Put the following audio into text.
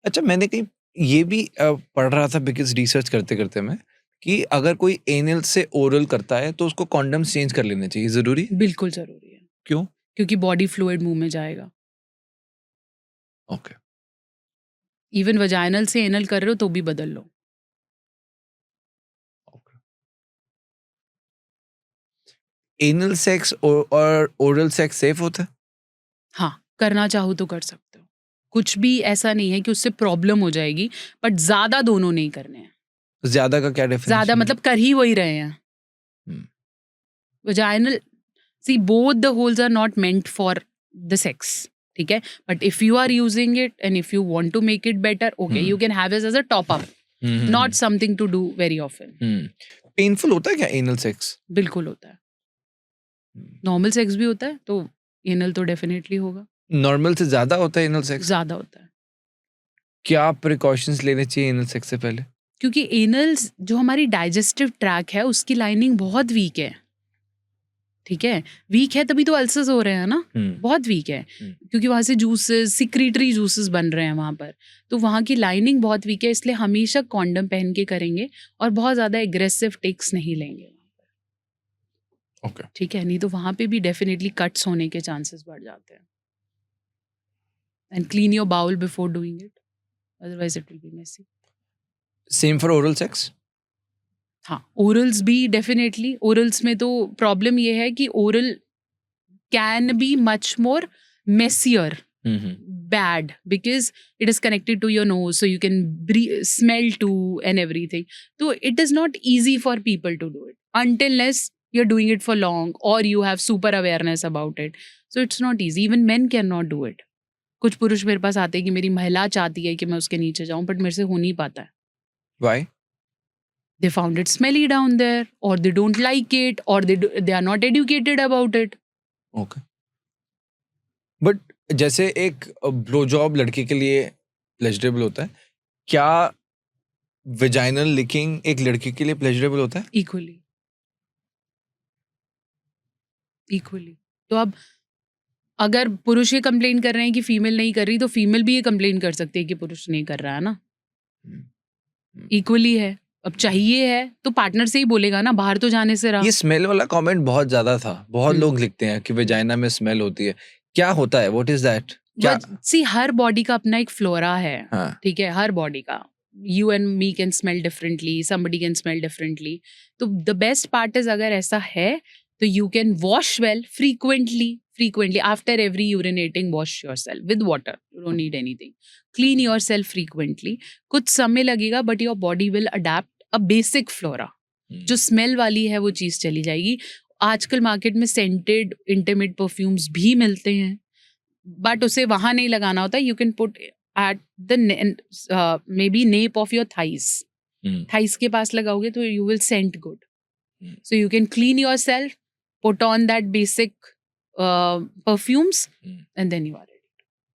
अच्छा, मैंने कहीं ये भी पढ़ रहा था बिकॉज़ रिसर्च करते-करते मैं, कि अगर कोई एनल से ओरल करता है तो उसको कॉन्डम्स चेंज कर लेने चाहिए, ज़रूरी है? बिल्कुल ज़रूरी है, क्यों? क्योंकि बॉडी फ्लूइड मुँह में जाएगा। ओके, इवन वजाइनल से एनल कर रहे हो तो भी बदल लो। ओके। एनल सेक्स और ओरल सेक्स सेफ होता है? हाँ, करना चाहो तो कर सकते हो। कुछ भी ऐसा नहीं है कि उससे प्रॉब्लम हो जाएगी, बट ज़्यादा दोनों नहीं करने हैं। ज़्यादा का क्या ज़्यादा डेफिनेशन है? मतलब कर ही वही रहे हैं। Hmm, vaginal see both the holes are not meant for the sex, ठीक है? But if you are using it and if you want to make it better, okay, hmm, you can have it as a top up, hmm, hmm, not hmm, something to do very often. Hmm. Painful होता है क्या anal sex? बिल्कुल होता है। हुँ। Normal sex भी होता है, तो एनल तो डेफिनिटली होगा, नॉर्मल से ज़्यादा होता है एनल सेक्स? ज़्यादा होता है। क्या प्रिकॉशंस लेने चाहिए एनल सेक्स से पहले? क्योंकि एनल्स जो हमारी डाइजेस्टिव ट्रैक है उसकी लाइनिंग बहुत वीक है, ठीक है? वीक है तभी तो अल्सर्स हो रहे हैं ना, हुँ, बहुत वीक है। हुँ, क्योंकि वहाँ से जूसेस, सिक्रीटरी जूसेस बन रहे हैं वहाँ पर। तो वहाँ की लाइनिंग बहुत वीक है, इसलिए हमेशा कॉन्डम पहन के करेंगे और बहुत ज़्यादा एग्रेसिव टेक्स नहीं लेंगे, ओके। ठीक है? नहीं तो वहाँ पे भी डेफिनिटली कट्स होने के चांसेस बढ़ जाते हैं। And clean your bowl before doing it, otherwise it will be messy. Same for oral sex? हाँ, ओरल्स भी डेफिनेटली, ओरल्स में तो प्रॉब्लम ये है कि oral can be much more messier, hmm, hmm, bad, because it is connected to your nose, so you can smell too and everything. So it is not easy for people to do it unless you're doing it for long or you have super awareness about it. So it's not easy. Even men cannot do it. कुछ पुरुष मेरे पास आते हैं कि मेरी महिला चाहती है कि मैं उसके नीचे जाऊं, बट मेरे से हो नहीं पाता है. Why? They found it smelly down there, or they don't like it, or they are not educated about it. Okay. But जैसे एक ब्लो जॉब लड़के के लिए प्लेजरेबल होता है, क्या वेजाइनल लिकिंग एक लड़की के लिए प्लेजरेबल होता है? Equally, equally. तो अब अगर पुरुष ये कंप्लेन कर रहे हैं कि फीमेल नहीं कर रही, तो फीमेल भी ये कंप्लेन कर सकती है कि पुरुष नहीं कर रहा है ना, हुँ, हुँ। इक्वली है. अब चाहिए है तो पार्टनर से ही बोलेगा ना, बाहर तो जाने से रहा. ये स्मेल वाला कमेंट बहुत ज़्यादा था। बहुत हम्म. लोग लिखते हैं कि वेजाइना में स्मेल होती है। क्या होता है? What is that? क्या? सी हर बॉडी का अपना एक फ्लोरा है, हाँ, ठीक है? हर बॉडी का. You and me can smell differently, somebody can smell differently. तो द बेस्ट पार्ट इज, अगर ऐसा है तो you can wash well frequently after every urinating. Wash yourself with water, you don't need anything. Clean yourself frequently. कुछ समय लगेगा but your body will adapt a basic flora. जो smell वाली है वो चीज़ चली जाएगी. आजकल मार्केट में सेंटेड इंटीमेट परफ्यूम्स भी मिलते हैं, बट उसे वहां नहीं लगाना होता. You can put at the maybe nape of your thighs. Hmm, thighs के पास लगाओगे तो you will sent good. Hmm, So you can clean yourself, put on that basic perfumes, hmm. and then you are